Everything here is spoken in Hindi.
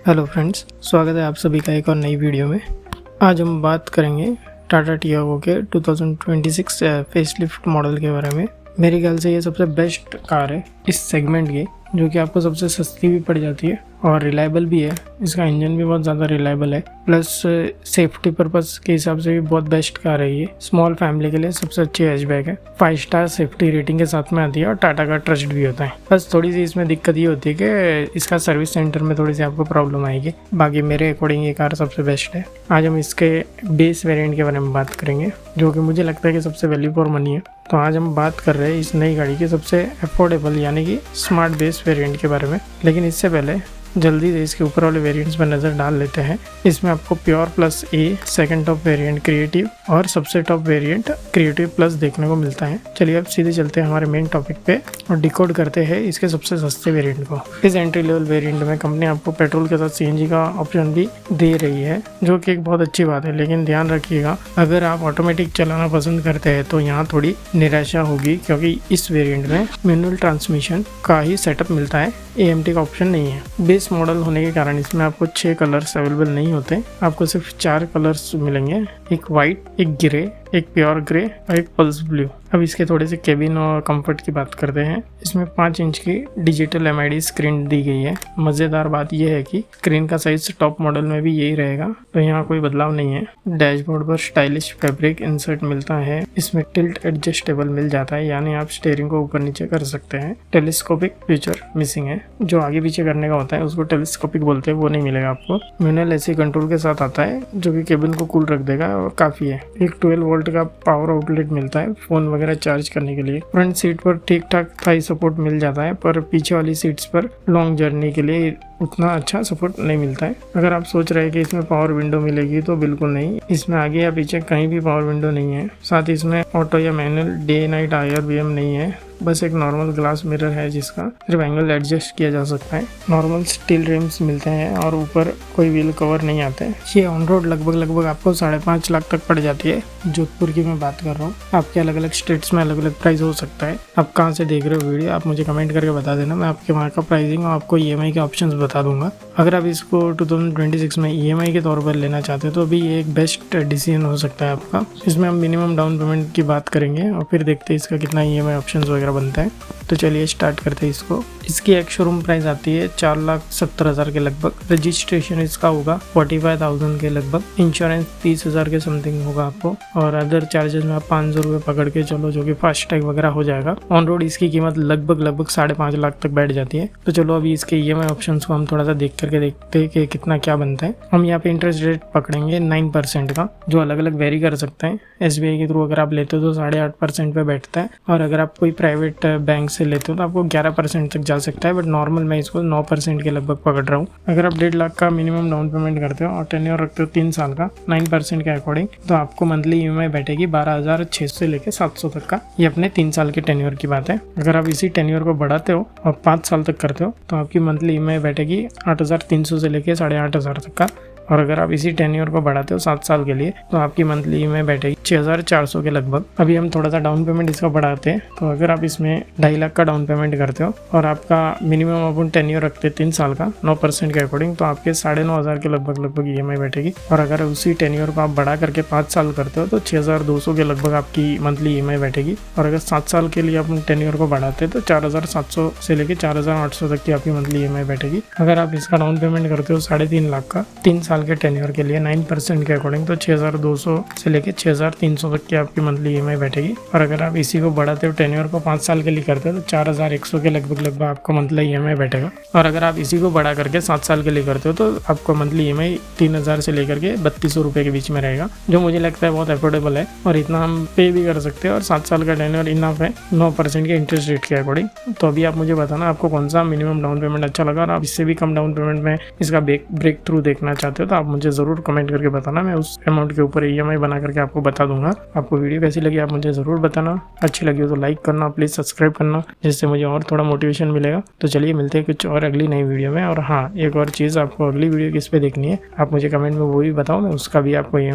हेलो फ्रेंड्स, स्वागत है आप सभी का एक और नई वीडियो में। आज हम बात करेंगे टाटा टियागो के 2026 फेसलिफ्ट मॉडल के बारे में। मेरे ख्याल से ये सबसे बेस्ट कार है इस सेगमेंट की, जो कि आपको सबसे सस्ती भी पड़ जाती है और रिलायबल भी है। इसका इंजन भी बहुत ज़्यादा रिलायबल है, प्लस सेफ्टी पर्पस के हिसाब से भी बहुत बेस्ट कार है। ये स्मॉल फैमिली के लिए सबसे अच्छी हैचबैक है। 5 स्टार सेफ्टी रेटिंग के साथ में आती है और टाटा का ट्रस्ट भी होता है। बस थोड़ी सी इसमें दिक्कत ये होती है कि इसका सर्विस सेंटर में थोड़ी सी आपको प्रॉब्लम आएगी। बाकी मेरे अकॉर्डिंग ये कार सबसे बेस्ट है। आज हम इसके बेस वेरिएंट के बारे में बात करेंगे, जो कि मुझे लगता है कि सबसे वैल्यू फॉर मनी है। तो आज हम बात कर रहे हैं इस नई गाड़ी के सबसे अफोर्डेबल यानी कि स्मार्ट बेस वेरिएंट के बारे में। लेकिन इससे पहले जल्दी से इसके ऊपर वाले वेरिएंट्स पर नज़र डाल लेते हैं। इसमें आपको प्योर प्लस ए, सेकंड टॉप वेरिएंट क्रिएटिव और सबसे टॉप वेरिएंट क्रिएटिव प्लस देखने को मिलता है। चलिए अब सीधे चलते हैं हमारे मेन टॉपिक पे और डिकोड करते हैं इसके सबसे सस्ते वेरिएंट को। इस एंट्री लेवल वेरिएंट में कंपनी आपको पेट्रोल के साथ सीएनजी का ऑप्शन भी दे रही है, जो कि एक बहुत अच्छी बात है। लेकिन ध्यान रखिएगा, अगर आप ऑटोमेटिक चलाना पसंद करते हैं तो यहाँ थोड़ी निराशा होगी, क्योंकि इस वेरिएंट में मैनुअल ट्रांसमिशन का ही सेटअप मिलता है, एएमटी का ऑप्शन नहीं है। बेस मॉडल होने के कारण इसमें आपको 6 कलर्स अवेलेबल नहीं होते, आपको सिर्फ 4 कलर्स मिलेंगे, एक वाइट, एक ग्रे, एक प्योर ग्रे और एक पल्स ब्लू। अब इसके थोड़े से केबिन और कंफर्ट की बात करते हैं। इसमें 5 इंच की डिजिटल एमआईडी स्क्रीन दी गई है। मज़ेदार बात यह है कि स्क्रीन का साइज टॉप मॉडल में भी यही रहेगा, तो यहाँ कोई बदलाव नहीं है। डैशबोर्ड पर स्टाइलिश फैब्रिक इंसर्ट मिलता है। इसमें टिल्ट एडजस्टेबल मिल जाता है, यानी आप स्टीयरिंग को ऊपर नीचे कर सकते हैं। टेलीस्कोपिक फीचर मिसिंग है, जो आगे पीछे करने का होता है उसको टेलीस्कोपिक बोलते हैं, वो नहीं मिलेगा आपको। मैनुअल एसी कंट्रोल के साथ आता है, जो कि केबिन को कूल रख देगा और काफ़ी है। एक 12 वोल्ट का पावर आउटलेट मिलता है फ़ोन वगैरह चार्ज करने के लिए। फ्रंट सीट पर ठीक ठाक थाई सपोर्ट मिल जाता है, पर पीछे वाली सीट्स पर लॉन्ग जर्नी के लिए उतना अच्छा सपोर्ट नहीं मिलता है। अगर आप सोच रहे हैं कि इसमें पावर विंडो मिलेगी, तो बिल्कुल नहीं। इसमें आगे या पीछे कहीं भी पावर विंडो नहीं है। साथ ही इसमें ऑटो या मैनुअल डे नाइट IRBM नहीं है, बस एक नॉर्मल ग्लास मिरर है जिसका सिर्फ एंगल एडजस्ट किया जा सकता है। नॉर्मल स्टील रिम्स मिलते हैं और ऊपर कोई व्हील कवर नहीं आते। ये ऑन रोड लगभग आपको 5.5 लाख तक पड़ जाती है। जोधपुर की मैं बात कर रहा हूँ। आपके अलग अलग स्टेट्स में अलग अलग प्राइस हो सकता है। आप कहाँ से देख रहे हो वीडियो, आप मुझे कमेंट करके बता देना। मैं आपके वहाँ का प्राइसिंग और आपको EMI के ऑप्शंस बता दूंगा। अगर आप इसको 2026 में EMI के तौर पर लेना चाहते हो तो अभी ये एक बेस्ट डिसीजन हो सकता है आपका। इसमें हम मिनिमम डाउन पेमेंट की बात करेंगे और फिर देखते हैं इसका कितना EMI ऑप्शंस वगैरह बनता है। तो चलिए स्टार्ट करते हैं इसको। इसकी एक शोरूम प्राइस आती है 4,70,000 के लगभग। रजिस्ट्रेशन इसका होगा 45,000 के लगभग। इंश्योरेंस 30,000 के समथिंग होगा आपको, और अदर चार्जेस में आप 500 रुपये पकड़ के चलो, जो कि फास्ट टैग वगैरह हो जाएगा। ऑन रोड इसकी कीमत लगभग 5.5 लाख तक बैठ जाती है। तो चलो अभी इसके EMI ऑप्शंस को हम थोड़ा सा देख करके देखते हैं कि कितना क्या बनता है। हम यहाँ पे इंटरेस्ट रेट पकड़ेंगे 9% का, जो अलग अलग वेरी कर सकते हैं। SBI के थ्रू अगर आप लेते हो तो 8.5% पे बैठता है, और अगर आप कोई प्राइवेट बैंक से लेते हो तो आपको 11% तक जा सकता है। बट नॉर्मल मैं इसको 9% के लगभग पकड़ रहा हूँ। अगर आप 1.5 लाख का मिनिमम डाउन पेमेंट करते हो और टेन्योर रखते हो 3 साल का 9% के अकॉर्डिंग, तो आपको मंथली EMI बैठेगी 12,600 से लेकर 700 तक का। ये अपने 3 साल के टेन्योर की बात है। अगर आप इसी टेन्योर को बढ़ाते हो और 5 साल तक करते हो तो आपकी मंथली EMI बैठेगी 8,300 से लेकर 8,500 तक का। और अगर आप इसी टेन्योर को बढ़ाते हो 7 साल के लिए तो आपकी मंथली EMI बैठेगी 6,400 के लगभग। अभी हम थोड़ा सा डाउन पेमेंट इसका बढ़ाते हैं, तो अगर आप इसमें 2.5 लाख का डाउन पेमेंट करते हो और आपका मिनिमम अपन टेन्योर रखते हैं 3 साल का 9% के अकॉर्डिंग, तो आपके 9,500 के लगभग EMI बैठेगी। और अगर उसी टेन्योर को आप बढ़ा करके 5 साल करते हो तो 6,200 के लगभग आपकी मंथली EMI बैठेगी। और अगर 7 साल के लिए अपन टेन्योर को बढ़ाते हैं तो 4,700 से लेकर 4,800 तक की आपकी मंथली EMI बैठेगी। अगर आप इसका डाउन पेमेंट करते हो 3.5 लाख का 3 साल के टेन्योर के लिए 9% के अकॉर्डिंग, तो 6,200 से लेके 6,300 तक की आपकी मंथली EMI बैठेगी। और अगर आप इसी को बढ़ाते हो टेन्योर को 5 साल के लिए करते हो तो 4,100 के लगभग आपको मंथली EMI बैठेगा। और अगर आप इसी को बढ़ा करके 7 साल के लिए करते हो तो आपको मंथली EMI 3,000 से लेकर के 3,200 रुपये के बीच में रहेगा, जो मुझे लगता है बहुत अफोर्डेबल है और इतना हम पे भी कर सकते हैं। और 7 साल का टेन्योर इनफ है 9% के इंटरेस्ट रेट के अकॉर्डिंग। तो अभी आप मुझे बताना आपको कौन सा मिनिमम डाउन पेमेंट अच्छा लगा, और आप इससे भी कम डाउन पेमेंट में इसका ब्रेक थ्रू देखना चाहते हो तो आप मुझे ज़रूर कमेंट करके बताना। मैं उस अमाउंट के ऊपर EMI बना करके आपको बता दूंगा। आपको वीडियो कैसी लगी आप मुझे ज़रूर बताना। अच्छी लगी हो तो लाइक करना, प्लीज़ सब्सक्राइब करना, जिससे मुझे और थोड़ा मोटिवेशन मिलेगा। तो चलिए मिलते हैं कुछ और अगली नई वीडियो में। और हाँ, एक और चीज़, आपको अगली वीडियो किस पे देखनी है आप मुझे कमेंट में वो भी बताओ, मैं उसका भी आपको EMI